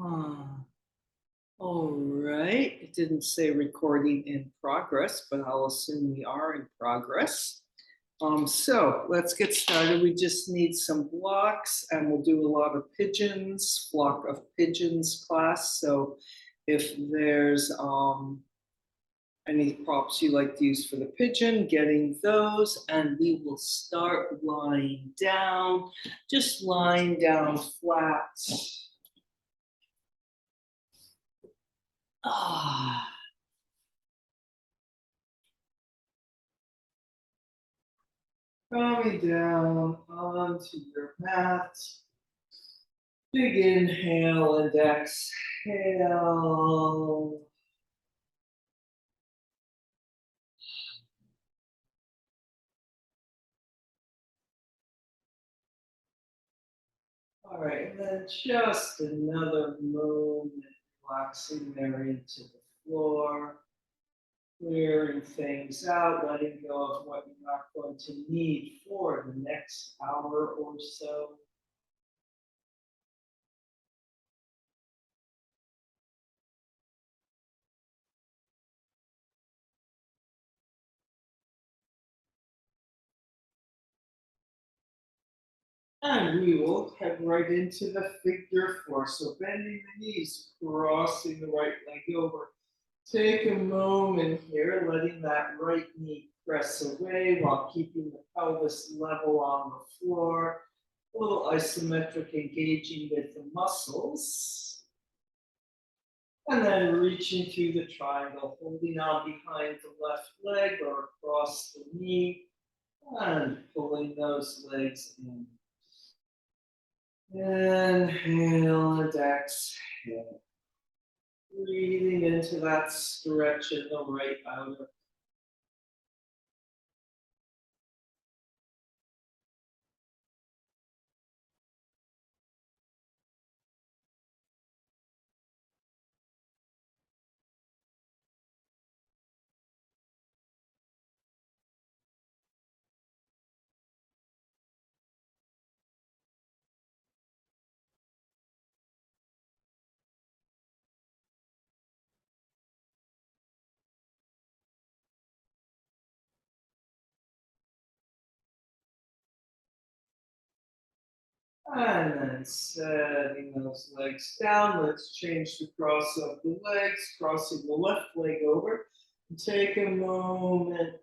All right, it didn't say recording in progress, but I'll assume we are in progress. So let's get started. We just need some blocks and we'll do a lot of pigeons, flock of pigeons class. So if there's any props you like to use for the pigeon, getting those, and we will start lying down, just lying down flat. Coming down onto your mat. Big inhale and exhale. All right, and then just another moment, relaxing there into the floor, clearing things out, letting go of what you're not going to need for the next hour or so. And we will head right into the figure four. So bending the knees, crossing the right leg over. Take a moment here, letting that right knee press away while keeping the pelvis level on the floor. A little isometric engaging with the muscles. And then reaching through the triangle, holding on behind the left leg or across the knee, and pulling those legs in. Inhale and exhale. Breathing into that stretch in the right outer. And then setting those legs down. Let's change the cross of the legs, crossing the left leg over. Take a moment,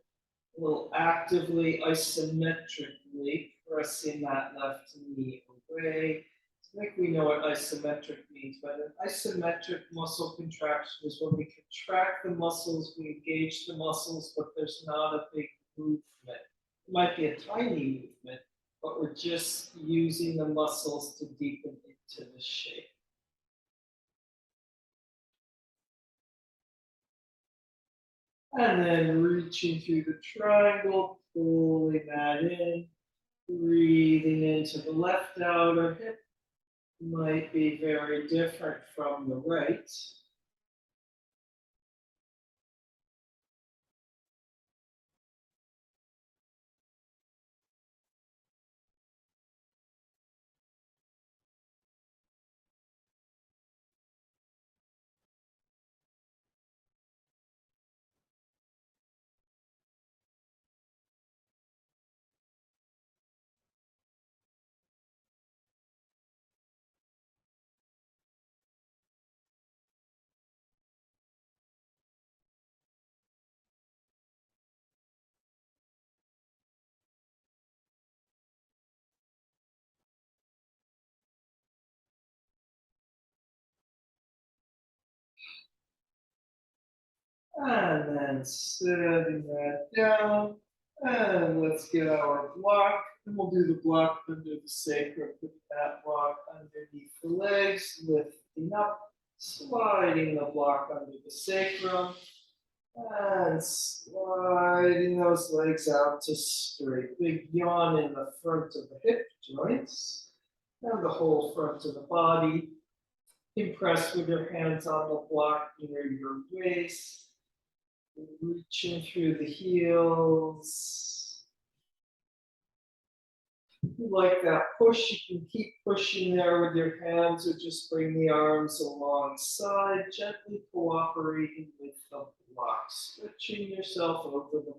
we'll actively, isometrically pressing that left knee away. I think we know what isometric means, but an isometric muscle contraction is when we contract the muscles, we engage the muscles, but there's not a big movement. It might be a tiny movement, but we're just using the muscles to deepen into the shape. And then reaching through the triangle, pulling that in, breathing into the left outer hip. Might be very different from the right. And then setting that down. And let's get our block. And we'll do the block under the sacrum. Put that block underneath the legs, lifting up, sliding the block under the sacrum. And sliding those legs out to straight. Big yawn in the front of the hip joints. And the whole front of the body. Impress with your hands on the block near your waist. Reaching through the heels. you like that push, you can keep pushing there with your hands or just bring the arms alongside, gently cooperating with the block, stretching yourself over the block.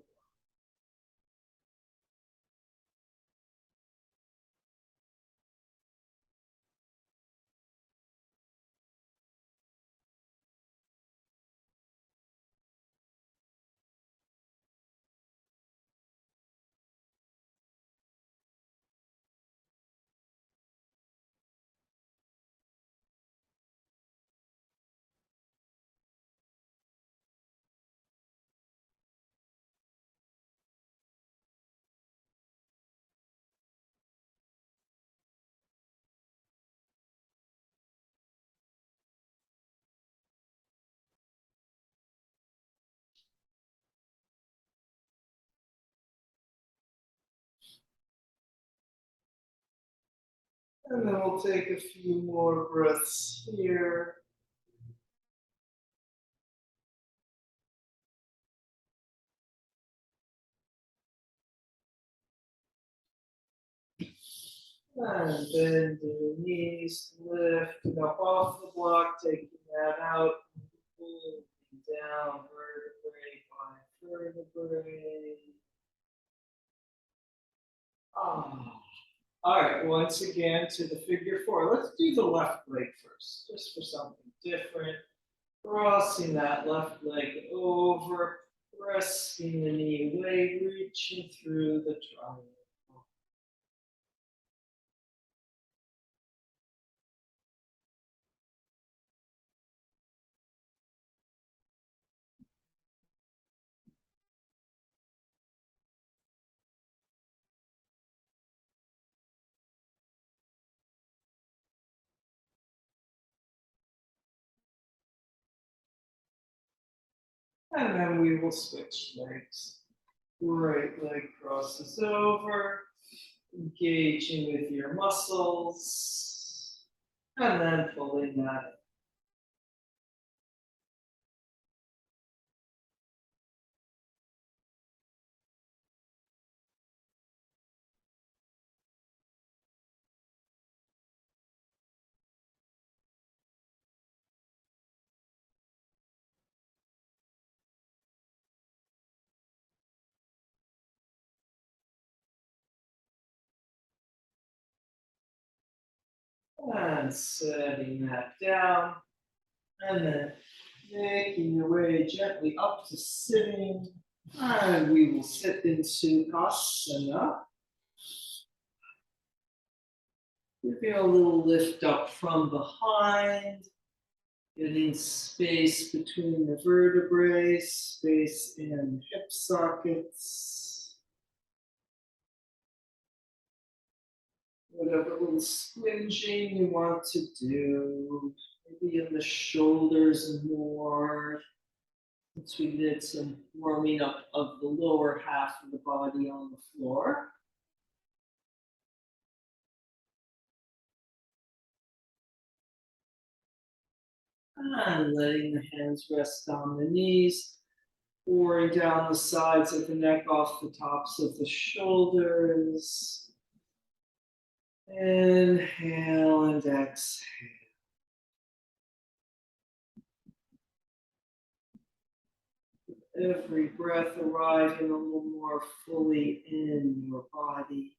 And then we'll take a few more breaths here. And bend the knees, lift it up off the block, taking that out, pulling down vertebrae by vertebrae. Ah. All right, once again to the figure four. Let's do the left leg first, just for something different. Crossing that left leg over, pressing the knee away, reaching through the triangle. And then we will switch legs. Right leg crosses over, engaging with your muscles, and then pulling that. And setting that down, and then making your way gently up to sitting. And we will sit in Sukhasana. Giving a little lift up from behind, getting space between the vertebrae, space in hip sockets. Whatever little squinging you want to do, maybe in the shoulders more. Since we did some warming up of the lower half of the body on the floor. And letting the hands rest on the knees, pouring down the sides of the neck off the tops of the shoulders. Inhale and exhale. Every breath arriving a little more fully in your body.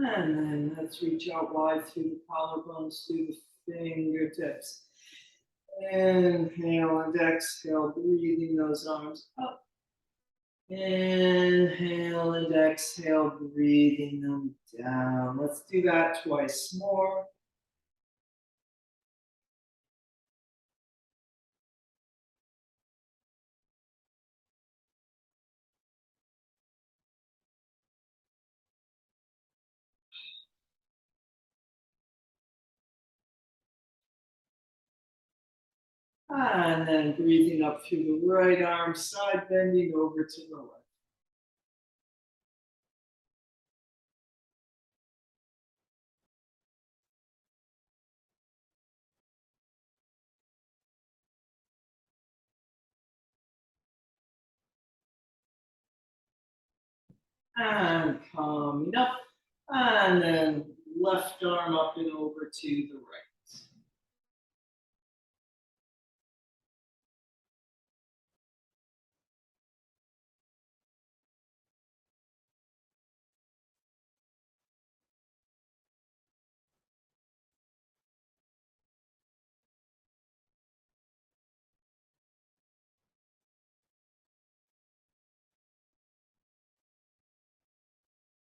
And then let's reach out wide through the collarbones, through the fingertips. Inhale and exhale, breathing those arms up. Inhale and exhale, breathing them down. Let's do that twice more. And then breathing up through the right arm, side bending over to the left. And coming up. And then left arm up and over to the right.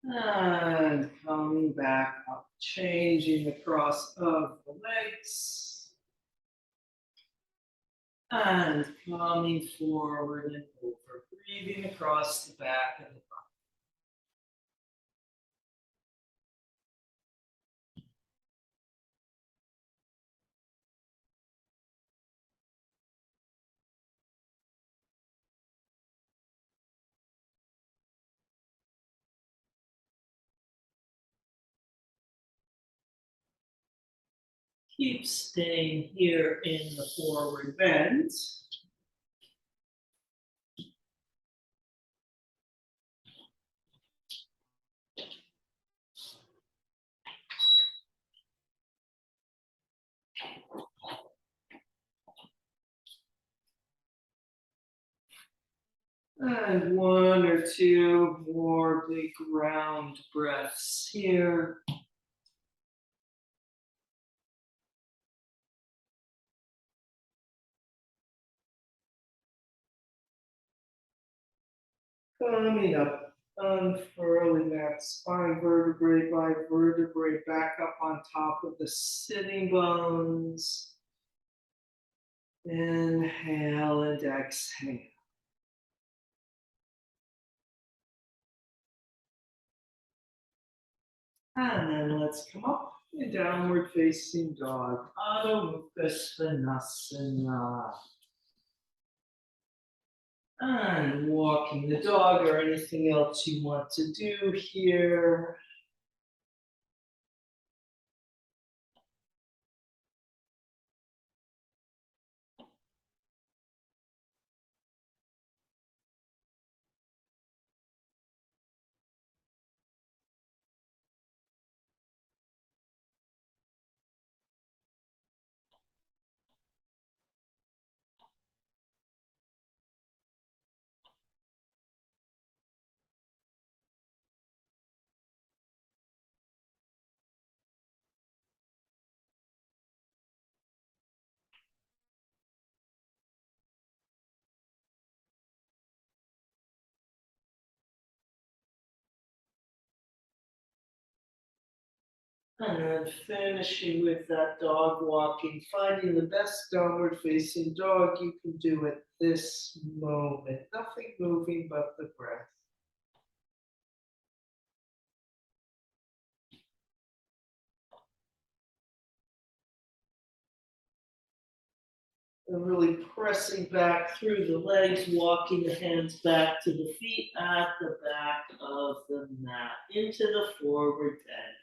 And coming back up, changing the cross of the legs. And coming forward and over, breathing across the back of the body. Keep staying here in the forward bend. And one or two more big round breaths here. Coming up, unfurling that spine vertebrae by vertebrae back up on top of the sitting bones. Inhale and exhale. And then let's come up in downward facing dog. Adho Mukha Svanasana. And walking the dog or anything else you want to do here. And then finishing with that dog walking, finding the best downward facing dog you can do at this moment. Nothing moving but the breath. And really pressing back through the legs, walking the hands back to the feet at the back of the mat, into the forward bend.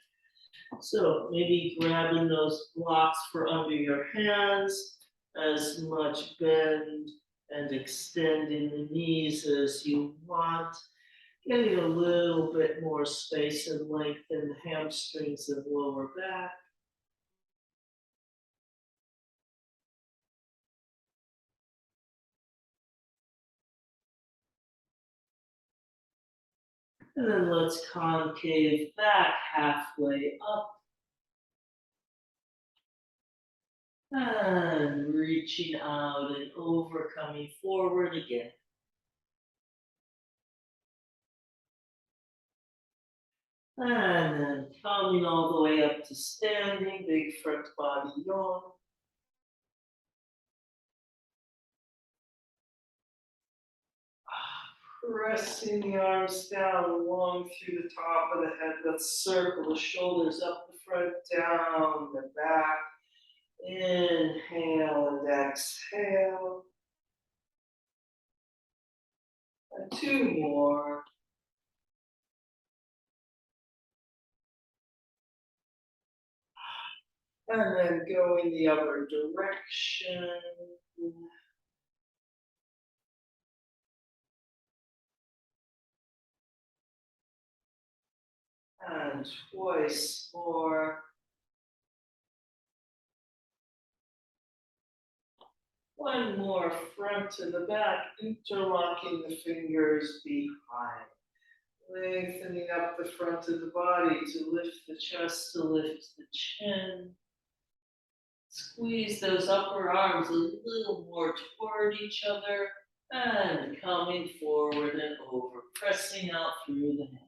So maybe grabbing those blocks for under your hands, as much bend and extending the knees as you want, getting a little bit more space and length in the hamstrings and lower back. And then let's concave back halfway up. And reaching out and over, coming forward again. And then coming all the way up to standing, big front body yawn. Pressing the arms down long through the top of the head. Let's circle the shoulders up the front, down the back. Inhale and exhale. And two more. And then go in the other direction. And twice more. One more front to the back, interlocking the fingers behind. Lengthening up the front of the body to lift the chest, to lift the chin. Squeeze those upper arms a little more toward each other and coming forward and over, pressing out through the hands.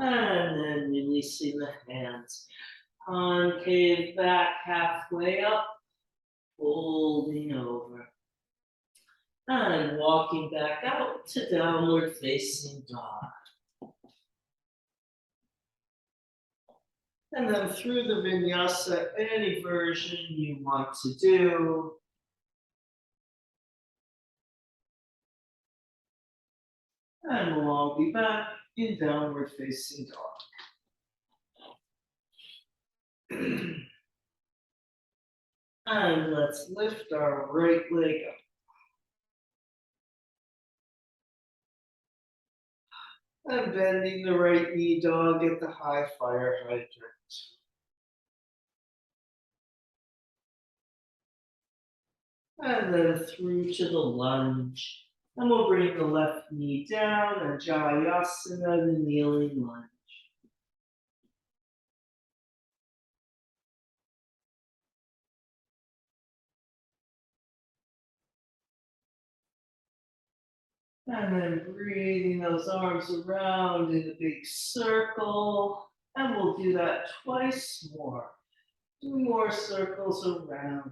And then releasing the hands. Concave back halfway up, folding over. And walking back out to downward facing dog. And then through the vinyasa, any version you want to do. And we'll all be back in downward facing dog. And let's lift our right leg up. And bending the right knee, dog at the high fire hydrant. And then through to the lunge. And we'll bring the left knee down, and Jayasana, the kneeling lunge. And then breathing those arms around in a big circle. And we'll do that twice more. 2 more circles around.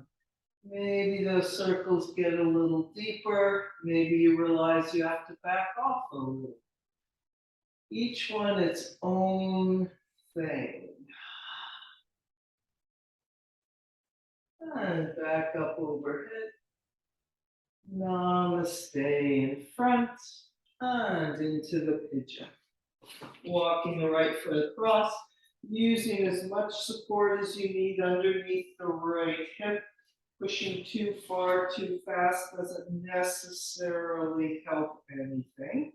Maybe those circles get a little deeper. Maybe you realize you have to back off a little. Each one its own thing. And back up overhead. Namaste in front and into the pigeon. Walking the right foot across, using as much support as you need underneath the right hip. Pushing too far, too fast doesn't necessarily help anything.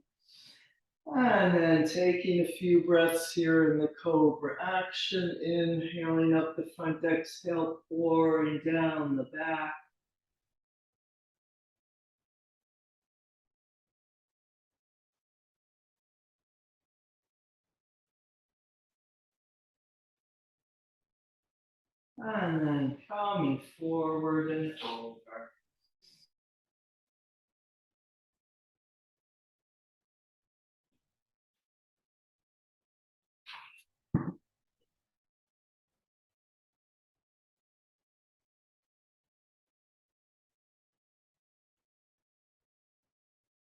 And then taking a few breaths here in the cobra action, inhaling up the front, exhale, pouring down the back. And then coming forward and over.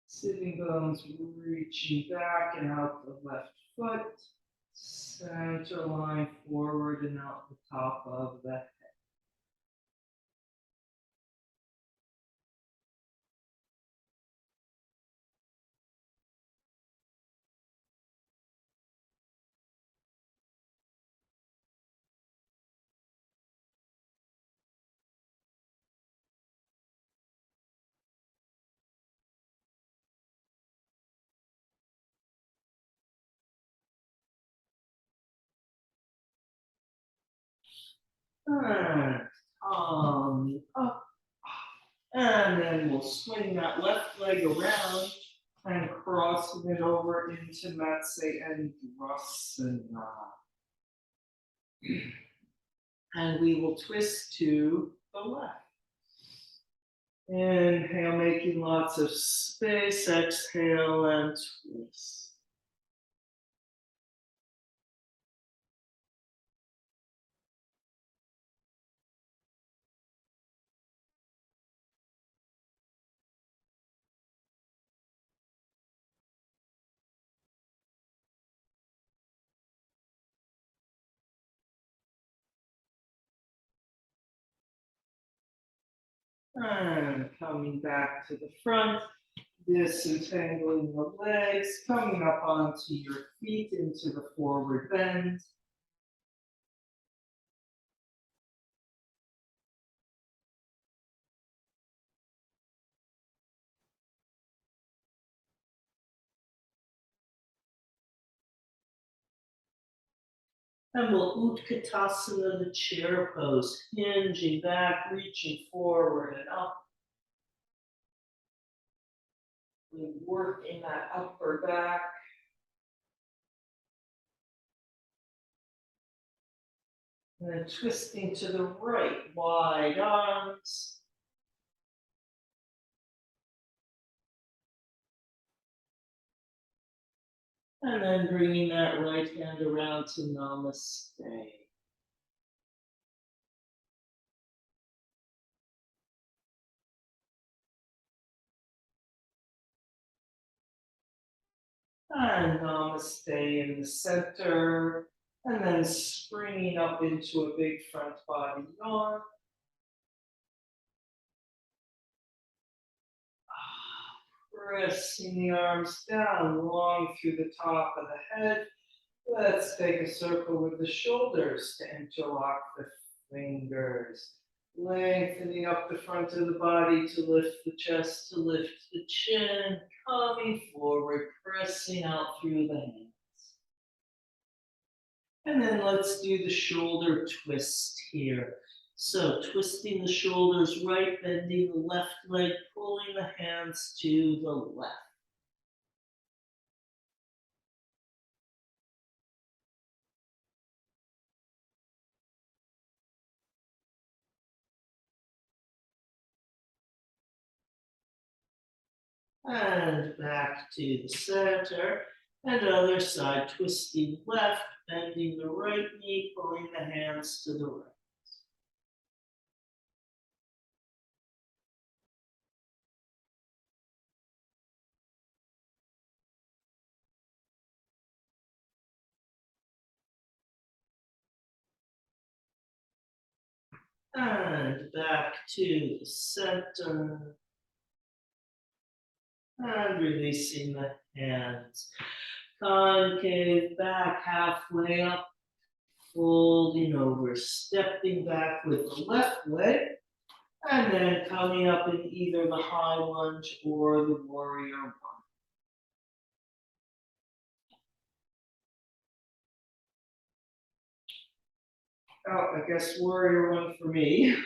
Sitting bones reaching back and out the left foot. Center line forward and out the top of the head. And up. And then we'll swing that left leg around and cross it over into Matsyendrasana. And we will twist to the left. Inhale, making lots of space. Exhale and twist. And coming back to the front, disentangling the legs, coming up onto your feet into the forward bend. And we'll Utkatasana, the chair pose, hinging back, reaching forward and up. We work in that upper back. And then twisting to the right, wide arms. And then bringing that right hand around to Namaste. And Namaste in the center. And then springing up into a big front body yawn. Pressing the arms down, long through the top of the head. Let's take a circle with the shoulders to interlock the fingers. Lengthening up the front of the body to lift the chest, to lift the chin. Coming forward, pressing out through the hands. And then let's do the shoulder twist here. So twisting the shoulders right, bending the left leg, pulling the hands to the left. And back to the center. And other side, twisting left, bending the right knee, pulling the hands to the right. And back to the center. And releasing the hands. Concave back, halfway up, folding over, stepping back with the left leg, and then coming up in either the high lunge or the warrior one. Oh, I guess warrior one for me.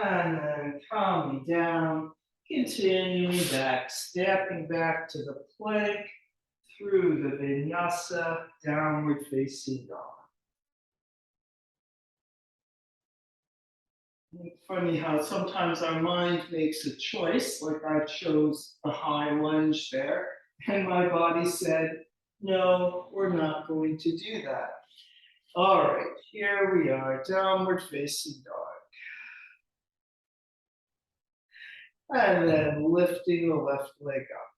And then coming down, continuing back, stepping back to the plank, through the vinyasa, downward facing dog. It's funny how sometimes our mind makes a choice, like I chose the high lunge there, and my body said, no, we're not going to do that. All right, here we are, downward facing dog. And then lifting the left leg up.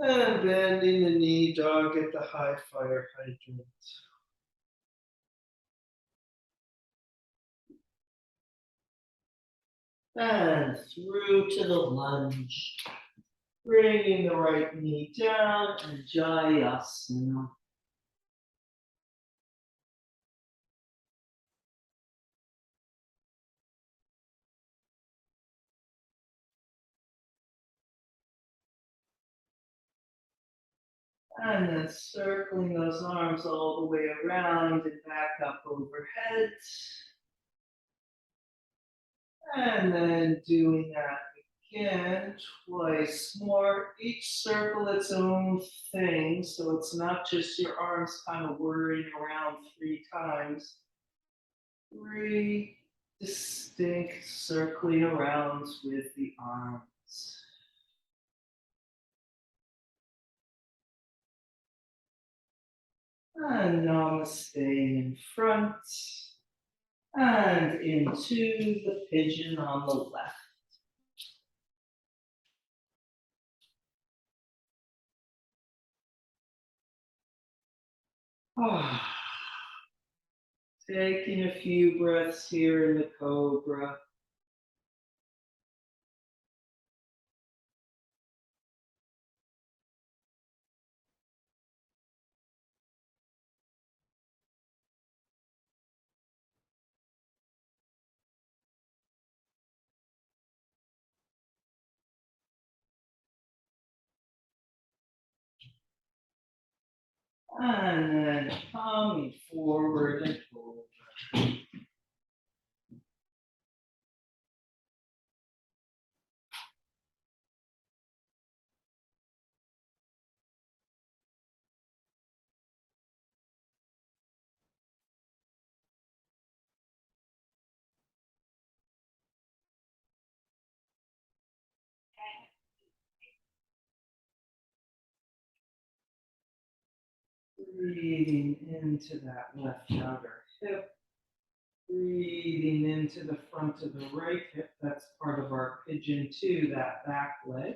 And bending the knee, dog at the high fire hydrant. And through to the lunge. Bringing the right knee down and Jayasana. And then circling those arms all the way around and back up overhead. And then doing that again twice more. Each circle its own thing, so it's not just your arms kind of whirring around 3 times. 3 distinct circling arounds with the arms. And Namaste in front. And into the pigeon on the left. Taking a few breaths here in the cobra. And then coming forward and forward. Breathing into that left outer hip. Breathing into the front of the right hip. That's part of our pigeon too, that back leg.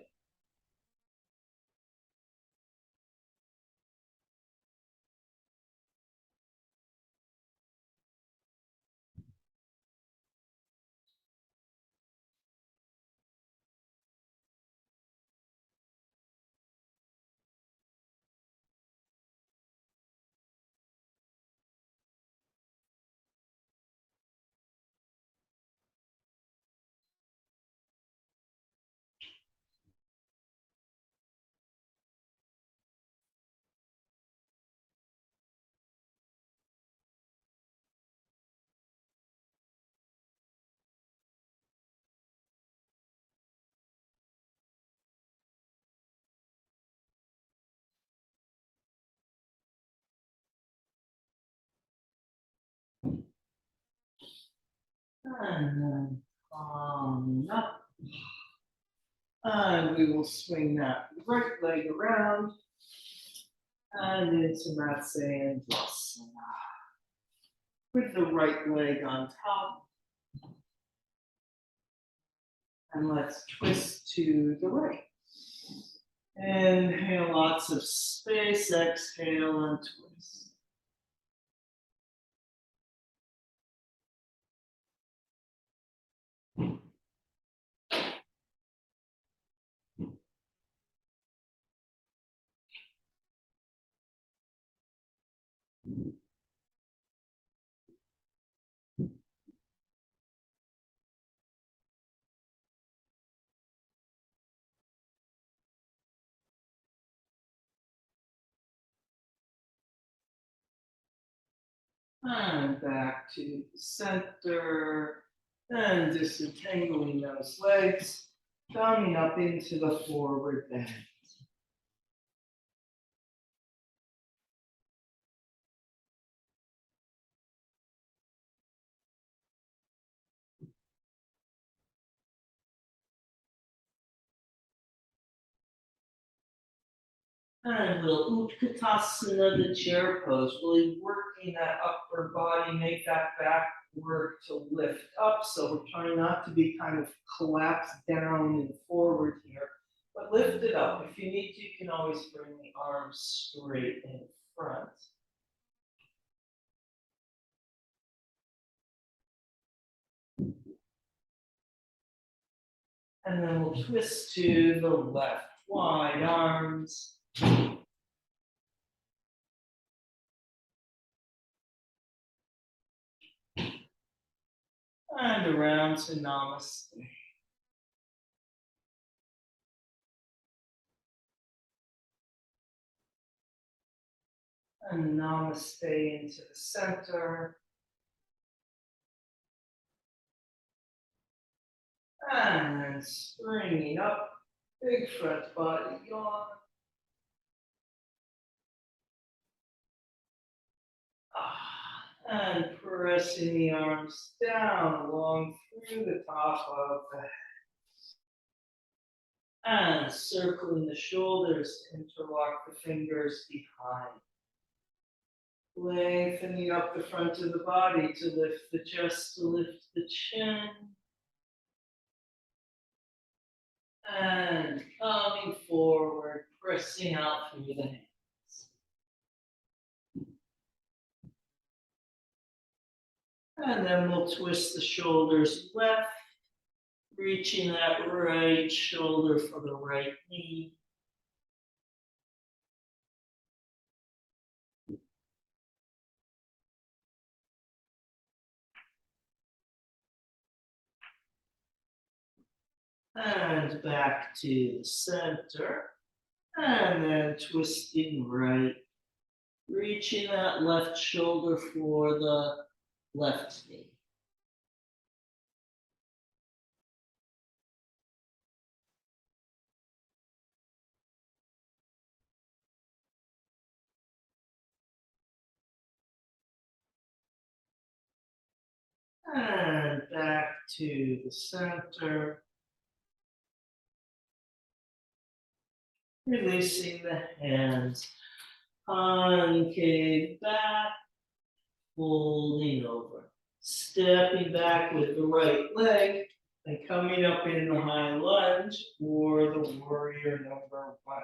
And then coming up. And we will swing that right leg around and into Matsyendrasana. With the right leg on top. And let's twist to the right. Inhale lots of space, exhale and twist. And back to the center. And disentangling those legs, coming up into the forward bend. And a little Utkatasana, the chair pose, really working that upper body, make that back work to lift up. So we're trying not to be kind of collapsed down and forward here, but lift it up. If you need to, you can always bring the arms straight in front. And then we'll twist to the left, wide arms. And around to Namaste. And Namaste into the center. And springing up, big front body yawn. And pressing the arms down along through the top of the head. And circling the shoulders to interlock the fingers behind. Lengthening up the front of the body to lift the chest, to lift the chin. And coming forward, pressing out through the hands. And then we'll twist the shoulders left, reaching that right shoulder for the right knee. And back to the center. And then twisting right, reaching that left shoulder for the left knee. And back to the center. Releasing the hands. Concave back. Folding over. Stepping back with the right leg. And coming up in the high lunge for the warrior number 1.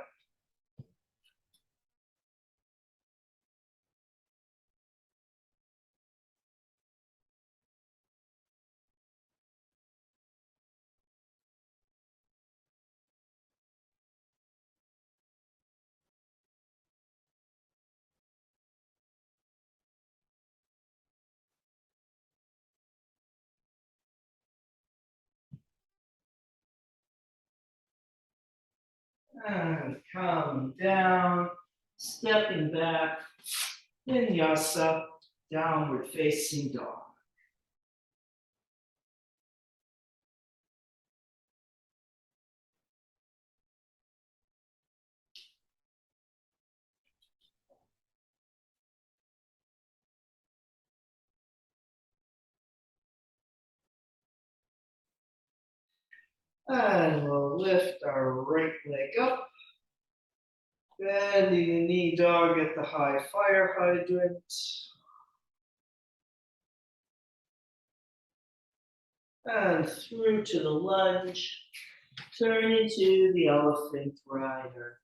And coming down, stepping back, vinyasa, downward facing dog. And we'll lift our right leg up, bending the knee dog at the high fire hydrant. And through to the lunge, turning to the elephant rider.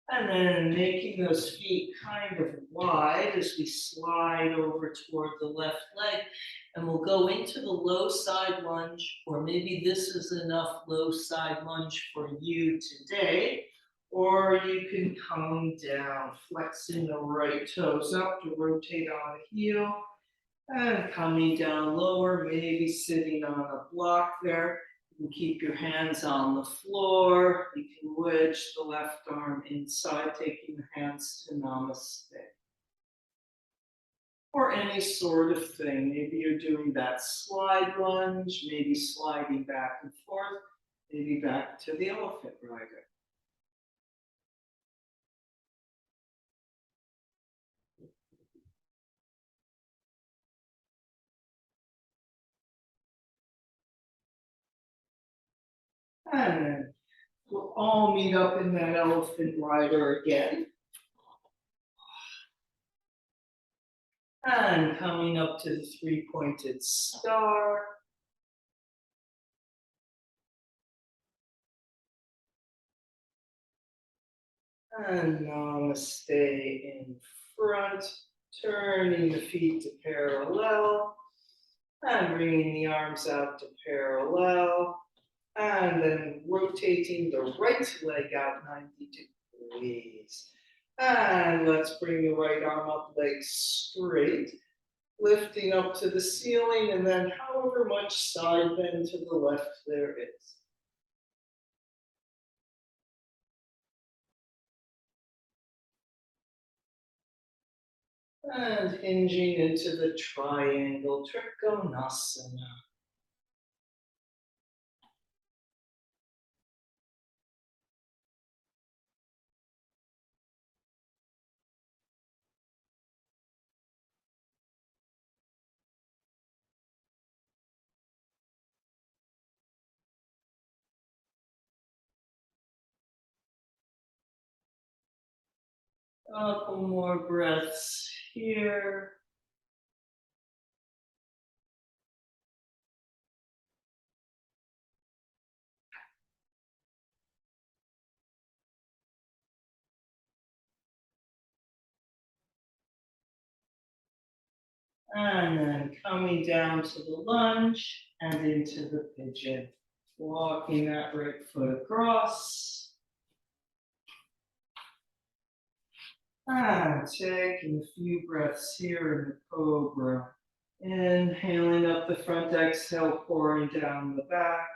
And then making those feet kind of wide as we slide over toward the left leg. And we'll go into the low side lunge, or maybe this is enough low side lunge for you today. Or you can come down, flexing the right toes up to rotate on a heel. And coming down lower, maybe sitting on a block there. You can keep your hands on the floor. You can wedge the left arm inside, taking the hands to Namaste. Or any sort of thing. Maybe you're doing that slide lunge, maybe sliding back and forth, maybe back to the elephant rider. And then we'll all meet up in that elephant rider again. And coming up to the three-pointed star. And Namaste in front, turning the feet to parallel. And bringing the arms out to parallel. And then rotating the right leg out 90 degrees. And let's bring the right arm up, leg straight, lifting up to the ceiling, and then however much side bend to the left there is. And hinging into the triangle, Trikonasana. Couple more breaths here. And then coming down to the lunge and into the pigeon. Walking that right foot across. And taking a few breaths here in the cobra. Inhaling up the front, exhale, pouring down the back.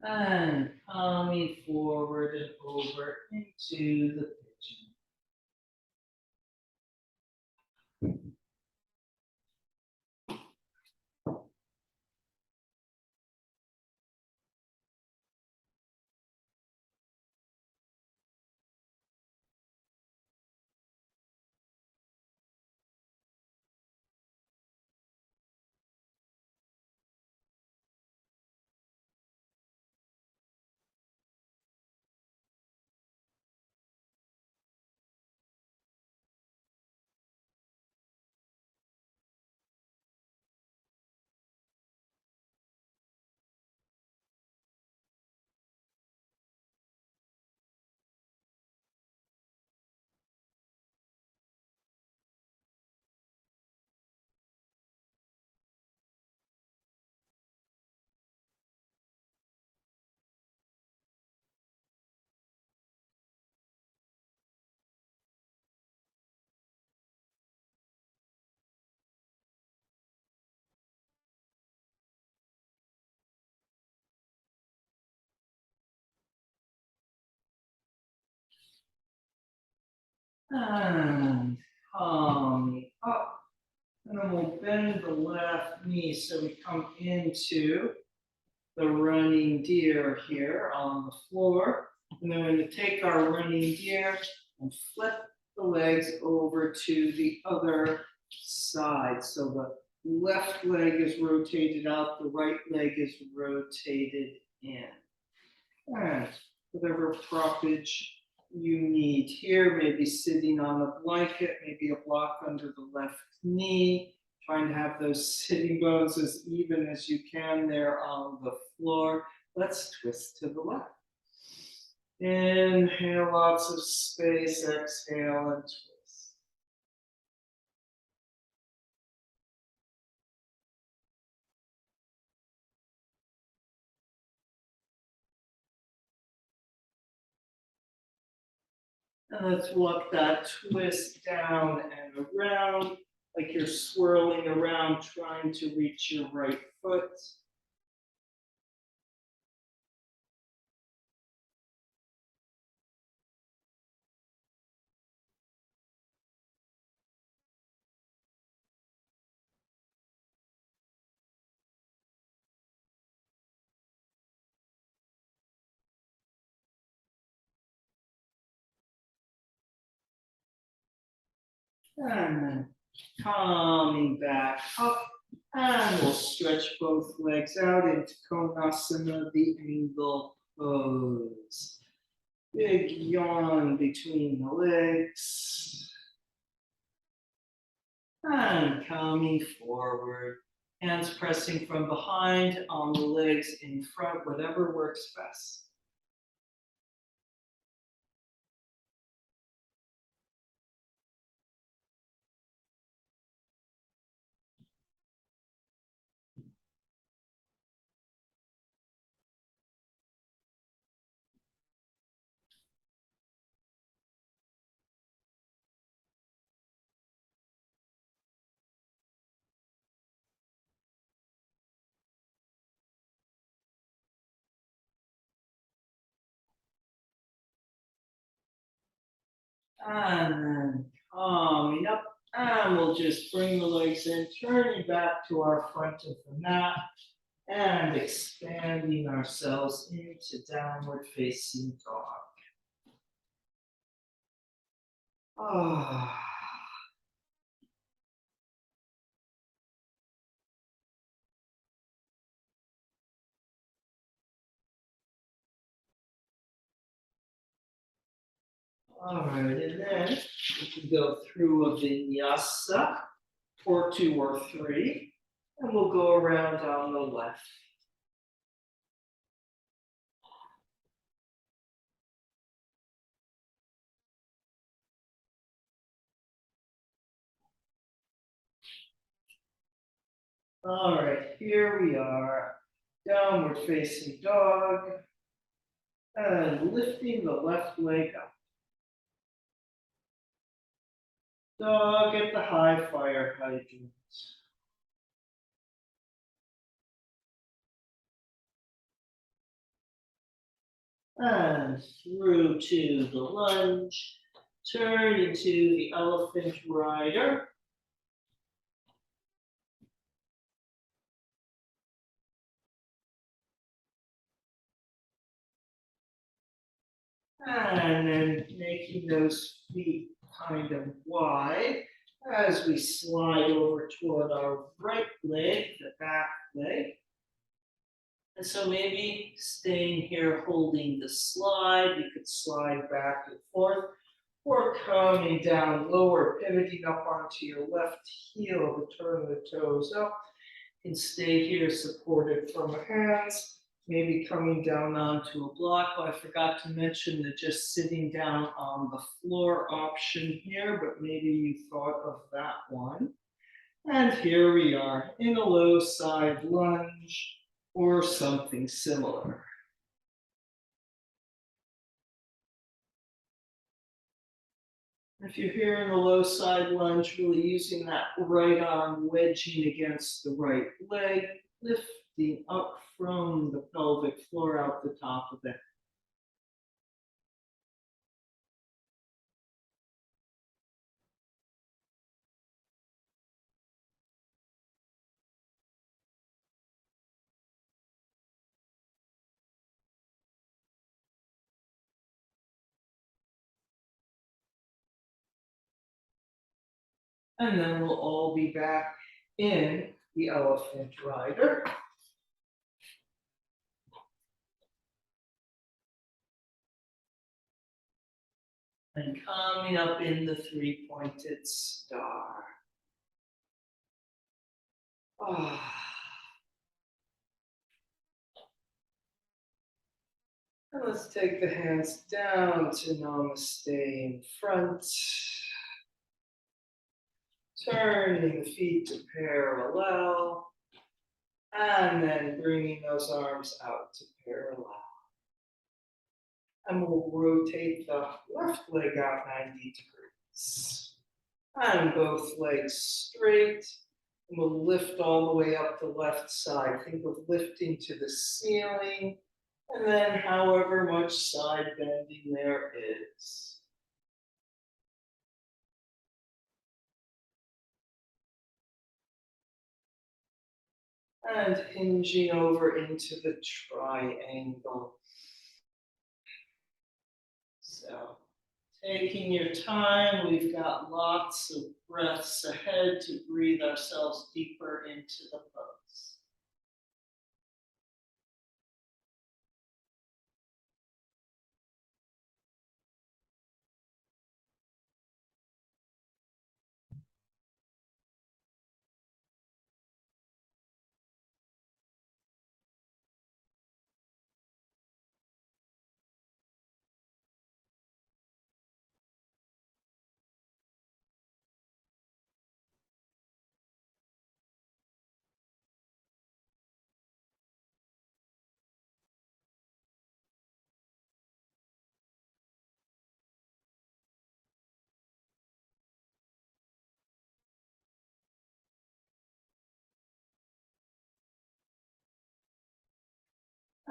And coming forward and over into the pigeon. And coming up. And then we'll bend the left knee so we come into the running deer here on the floor. And then we're going to take our running deer and flip the legs over to the other side. So the left leg is rotated out, the right leg is rotated in. And whatever proppage you need here, maybe sitting on a blanket, maybe a block under the left knee, trying to have those sitting bones as even as you can there on the floor. Let's twist to the left. Inhale, lots of space, exhale and twist. And let's walk that twist down and around, like you're swirling around, trying to reach your right foot. And then coming back up. And we'll stretch both legs out into Konasana, the angle pose. Big yawn between the legs. And coming forward. Hands pressing from behind on the legs in front, whatever works best. And then coming up, and we'll just bring the legs in, turning back to our front of the mat, and expanding ourselves into downward facing dog. Ah. All right, and then we can go through a vinyasa, or 2 or 3, and we'll go around on the left. All right, here we are, downward facing dog, and lifting the left leg up. Dog at the high fire hydrant. And through to the lunge, turn into the elephant rider. And then making those feet kind of wide as we slide over toward our right leg, the back leg. And so maybe staying here holding the slide, you could slide back and forth, or coming down lower, pivoting up onto your left heel to turn the toes up. You can stay here supported from the hands, maybe coming down onto a block. Oh, I forgot to mention that just sitting down on the floor option here, but maybe you thought of that one. And here we are in a low side lunge or something similar. If you're here in a low side lunge, really using that right arm wedging against the right leg, lifting up from the pelvic floor out the top of it. And then we'll all be back in the elephant rider. And coming up in the 3-pointed star. Ah. And let's take the hands down to Namaste in front. Turning the feet to parallel. And then bringing those arms out to parallel. And we'll rotate the left leg out 90 degrees. And both legs straight. And we'll lift all the way up the left side. Think of lifting to the ceiling. And then however much side bending there is. And hinging over into the triangle. So taking your time, we've got lots of breaths ahead to breathe ourselves deeper into the pose.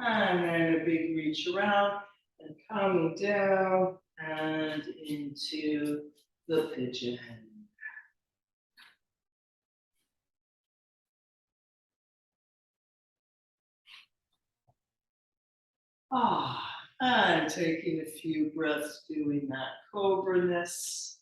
And then a big reach around and coming down and into the pigeon. And taking a few breaths doing that cobra-ness.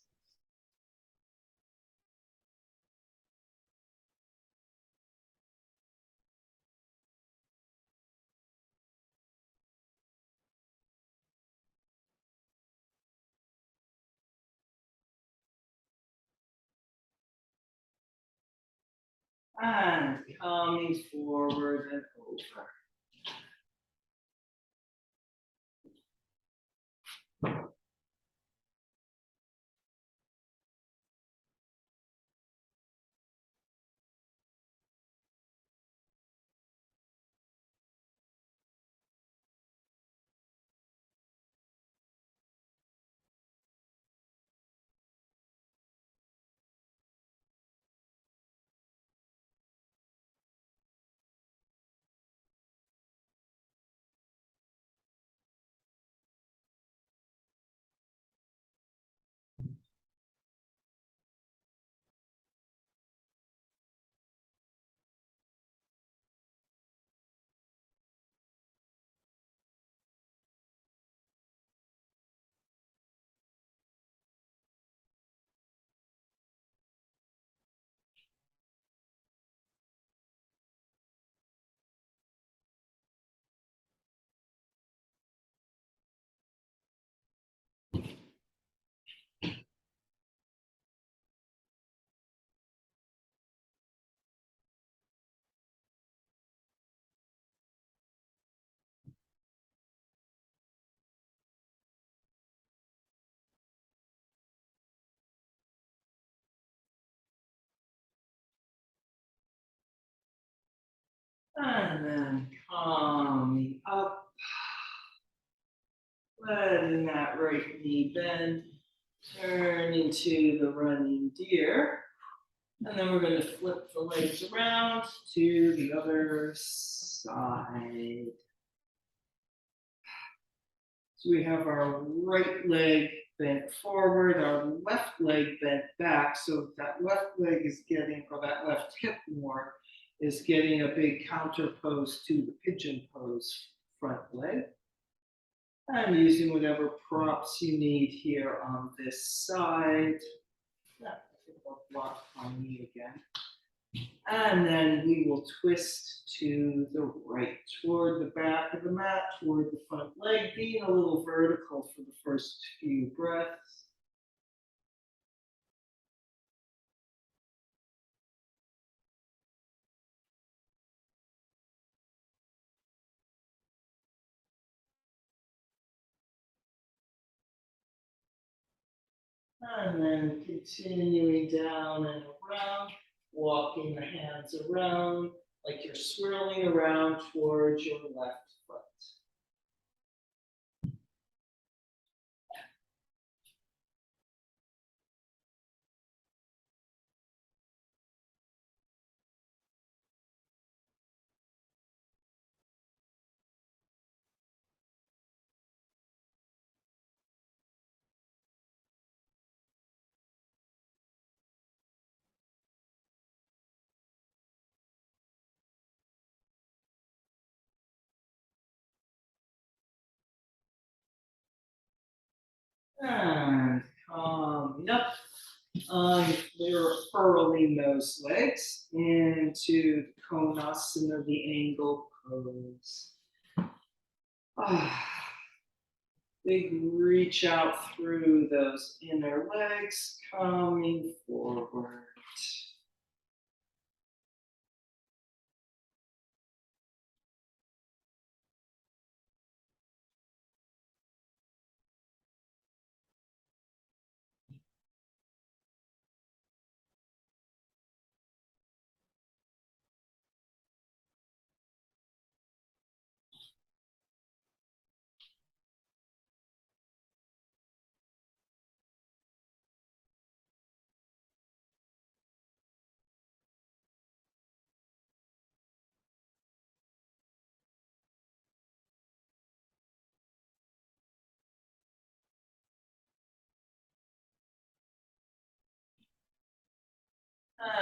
And coming forward and over. And then coming up, letting that right knee bend, turn into the running deer. And then we're going to flip the legs around to the other side. So we have our right leg bent forward, our left leg bent back. So that left leg is getting, or that left hip more, is getting a big counter pose to the pigeon pose front leg. I'm using whatever props you need here on this side. Yeah, I think I'll block my knee again. And then we will twist to the right, toward the back of the mat, toward the front leg, being a little vertical for the first few breaths. And then continuing down and around, walking the hands around like you're swirling around towards your left foot. And coming up on your furling those legs into Konasana, the angle pose. Big reach out through those inner legs, coming forward.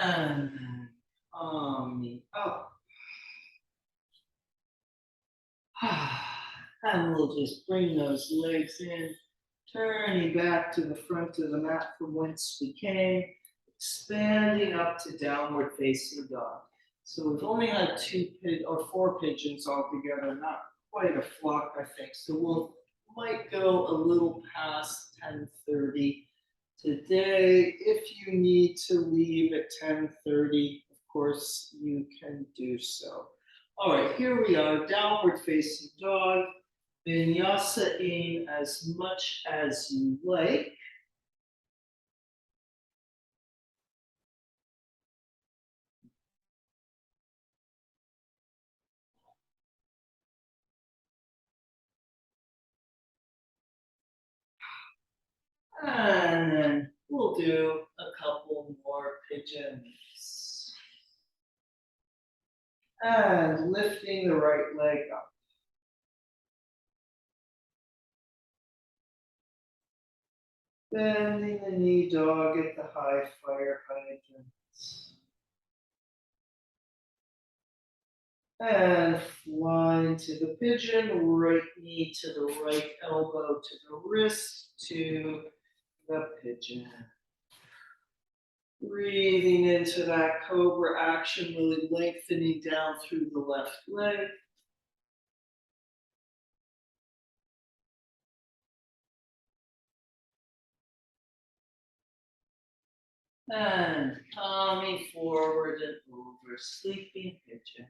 And then coming up. And we'll just bring those legs in, turning back to the front of the mat from whence we came, expanding up to downward facing dog. So we've only had four pigeons altogether, not quite a flock, I think. So might go a little past 10:30 today. If you need to leave at 10:30, of course, you can do so. All right, here we are, downward facing dog. Vinyasa in as much as you like. And then we'll do a couple more pigeons. And lifting the right leg up. Bending the knee dog at the high fire hydrants. And flying to the pigeon, right knee to the right elbow to the wrist to the pigeon. Breathing into that cobra action, really lengthening down through the left leg. And coming forward and over, sleeping pigeon.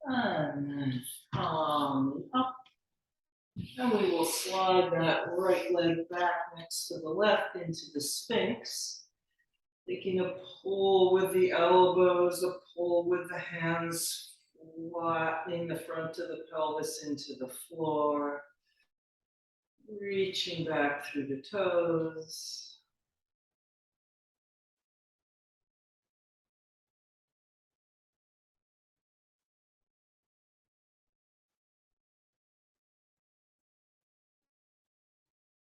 And then up. And we will slide that right leg back next to the left into the Sphinx. Taking a pull with the elbows, a pull with the hands, flattening the front of the pelvis into the floor. Reaching back through the toes.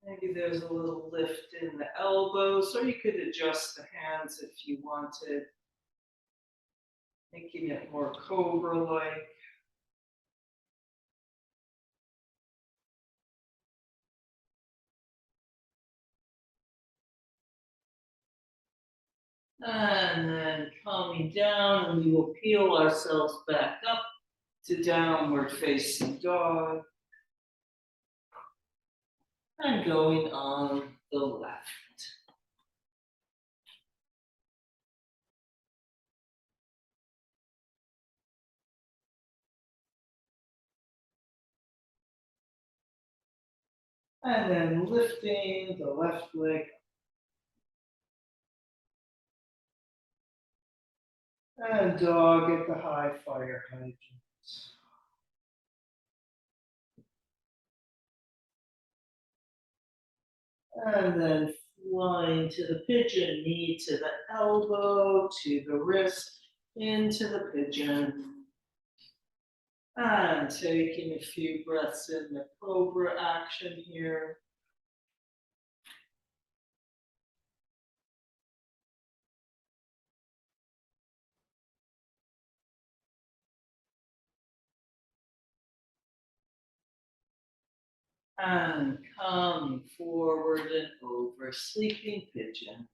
Maybe there's a little lift in the elbows, or you could adjust the hands if you wanted, making it more cobra-like. And then coming down, and we will peel ourselves back up to downward facing dog. And going on the left. And then lifting the left leg. And dog at the high fire hydrant. And then flying to the pigeon, knee to the elbow, to the wrist, into the pigeon. And taking a few breaths in the cobra action here. And coming forward and over, sleeping pigeon.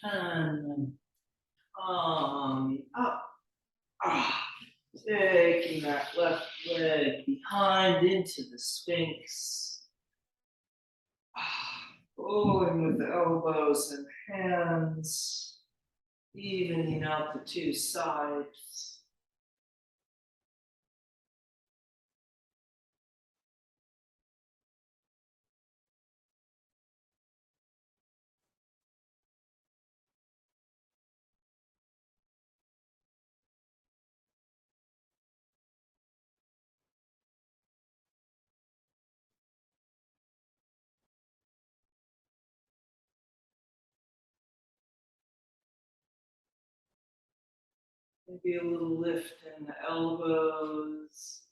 And then coming up. Taking that left leg behind into the Sphinx. Pulling with the elbows and hands, evening out the two sides. Maybe a little lift in the elbows.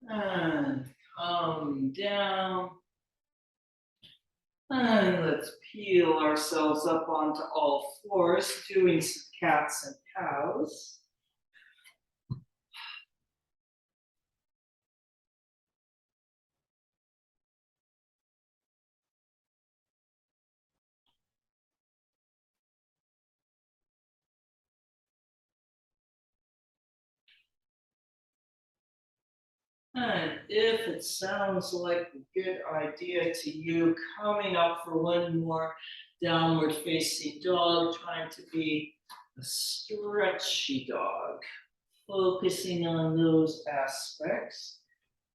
And coming down. And let's peel ourselves up onto all fours, doing some cats and cows. And if it sounds like a good idea to you, coming up for one more downward facing dog, trying to be a stretchy dog, focusing on those aspects.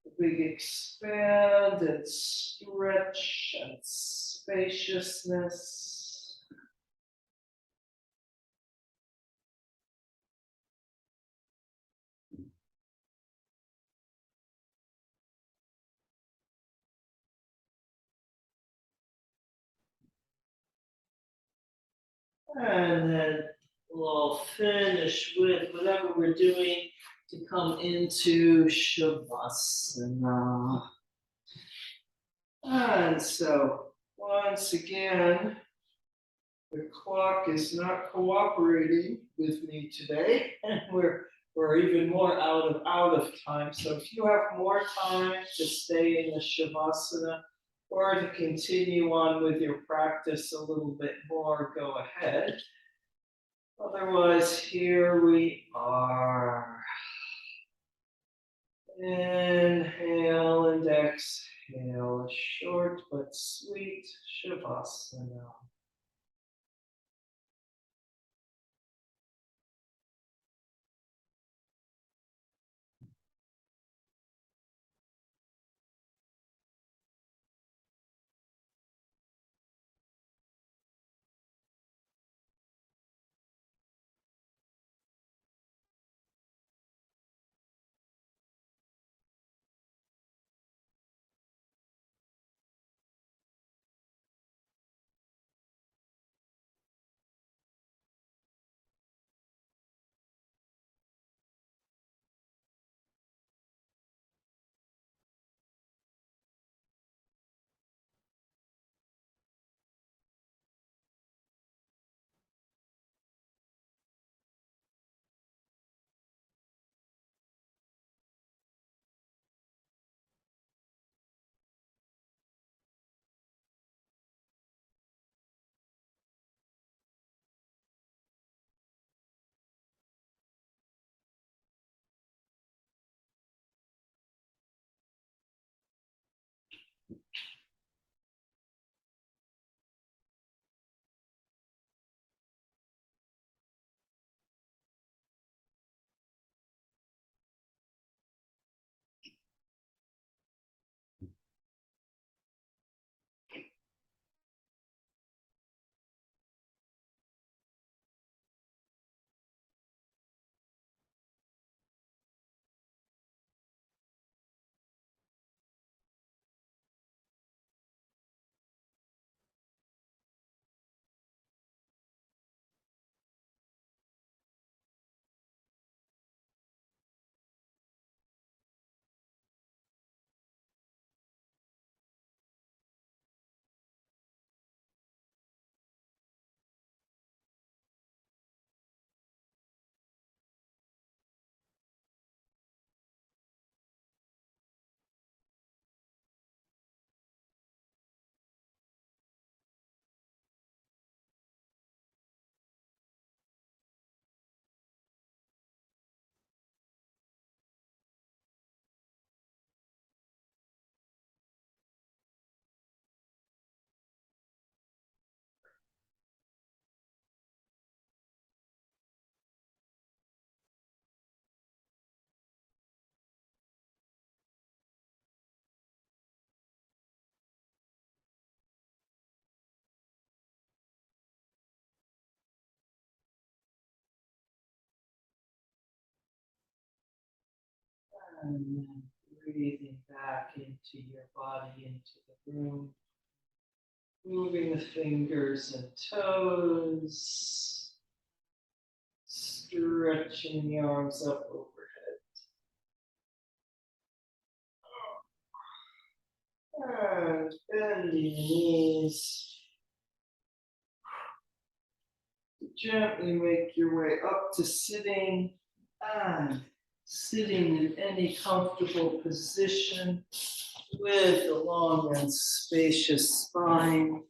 The big expand and stretch and spaciousness. And then we'll finish with whatever we're doing to come into Shavasana. And so, once again, the clock is not cooperating with me today, and we're even more out of time. So if you have more time to stay in the Shavasana or to continue on with your practice a little bit more, go ahead. Otherwise, here we are. Inhale and exhale, short but sweet Shavasana. And then breathing back into your body, into the room. Moving the fingers and toes. Stretching the arms up overhead. And bend the knees. Gently make your way up to sitting, and sitting in any comfortable position with a long and spacious spine.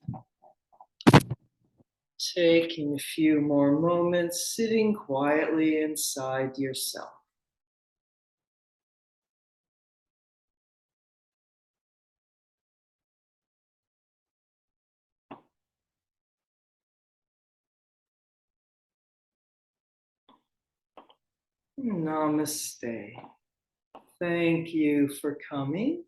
Taking a few more moments, sitting quietly inside yourself. Namaste. Thank you for coming.